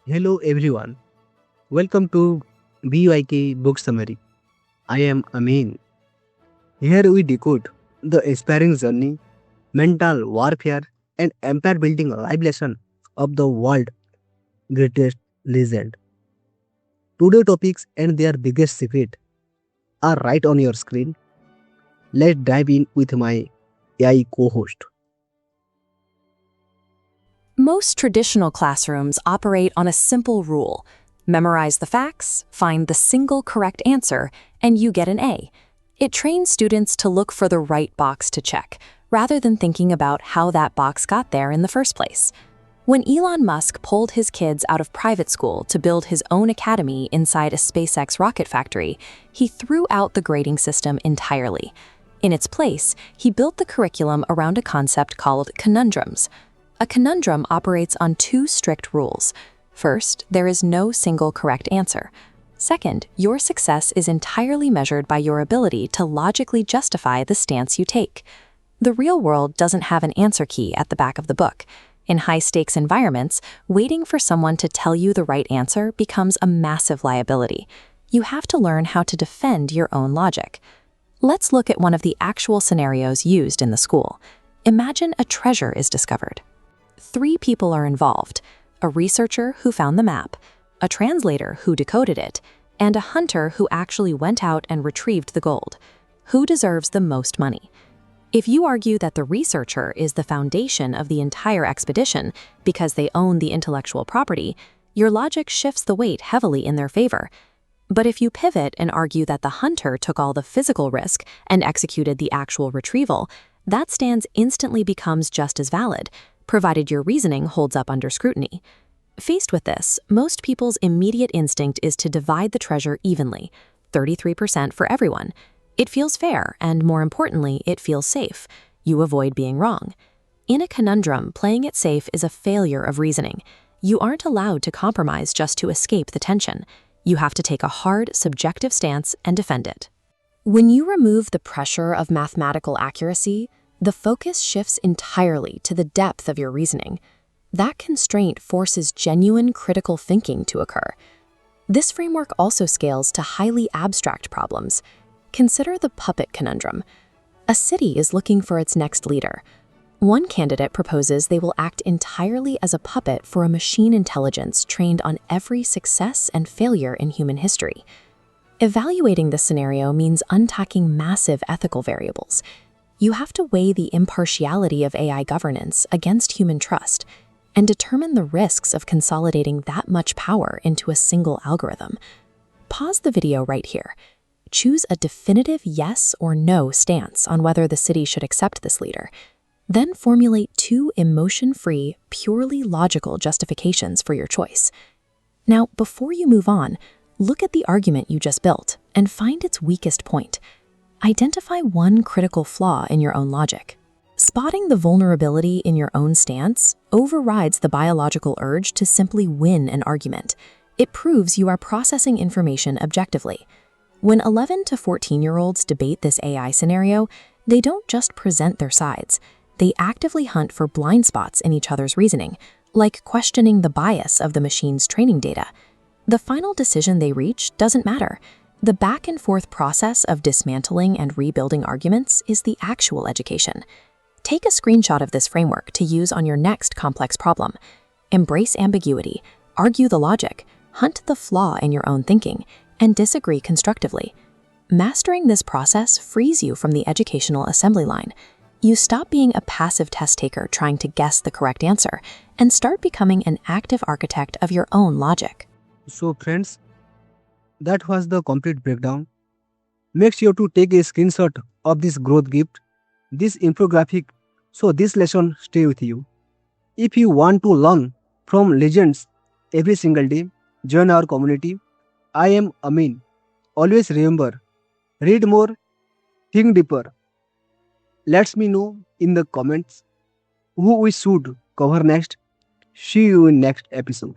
Hello everyone. Welcome to BYK Book Summary. I am Amin. Here we decode the aspiring journey, mental warfare, and empire building life lesson of the world's greatest legend. Today topics and their biggest secret are right on your screen. Let's dive in with my AI co-host. Most traditional classrooms operate on a simple rule. Memorize the facts, find the single correct answer, and you get an A. It trains students to look for the right box to check, rather than thinking about how that box got there in the first place. When Elon Musk pulled his kids out of private school to build his own academy inside a SpaceX rocket factory, he threw out the grading system entirely. In its place, he built the curriculum around a concept called conundrums. A conundrum operates on two strict rules. First, there is no single correct answer. Second, your success is entirely measured by your ability to logically justify the stance you take. The real world doesn't have an answer key at the back of the book. In high-stakes environments, waiting for someone to tell you the right answer becomes a massive liability. You have to learn how to defend your own logic. Let's look at one of the actual scenarios used in the school. Imagine a treasure is discovered. 3 people are involved: a researcher who found the map, a translator who decoded it, and a hunter who actually went out and retrieved the gold. Who deserves the most money? If you argue that the researcher is the foundation of the entire expedition because they own the intellectual property, your logic shifts the weight heavily in their favor. But if you pivot and argue that the hunter took all the physical risk and executed the actual retrieval, that stance instantly becomes just as valid, provided your reasoning holds up under scrutiny. Faced with this, most people's immediate instinct is to divide the treasure evenly, 33% for everyone. It feels fair, and more importantly, it feels safe. You avoid being wrong. In a conundrum, playing it safe is a failure of reasoning. You aren't allowed to compromise just to escape the tension. You have to take a hard, subjective stance and defend it. When you remove the pressure of mathematical accuracy, the focus shifts entirely to the depth of your reasoning. That constraint forces genuine critical thinking to occur. This framework also scales to highly abstract problems. Consider the puppet conundrum. A city is looking for its next leader. One candidate proposes they will act entirely as a puppet for a machine intelligence trained on every success and failure in human history. Evaluating this scenario means unpacking massive ethical variables. You have to weigh the impartiality of AI governance against human trust and determine the risks of consolidating that much power into a single algorithm. Pause the video right here. Choose a definitive yes or no stance on whether the city should accept this leader. Then formulate 2 emotion-free, purely logical justifications for your choice. Now, before you move on, look at the argument you just built and find its weakest point. Identify one critical flaw in your own logic. Spotting the vulnerability in your own stance overrides the biological urge to simply win an argument. It proves you are processing information objectively. When 11 to 14-year-olds debate this AI scenario, they don't just present their sides. They actively hunt for blind spots in each other's reasoning, like questioning the bias of the machine's training data. The final decision they reach doesn't matter. The back-and-forth process of dismantling and rebuilding arguments is the actual education. Take a screenshot of this framework to use on your next complex problem. Embrace ambiguity, argue the logic, hunt the flaw in your own thinking, and disagree constructively. Mastering this process frees you from the educational assembly line. You stop being a passive test taker trying to guess the correct answer and start becoming an active architect of your own logic. So friends, that was the complete breakdown. Make sure to take a screenshot of this growth gift, this infographic, so this lesson stay with you. If you want to learn from legends every single day, join our community. I am Amin. Always remember, read more, think deeper. Let me know in the comments who we should cover next. See you in next episode.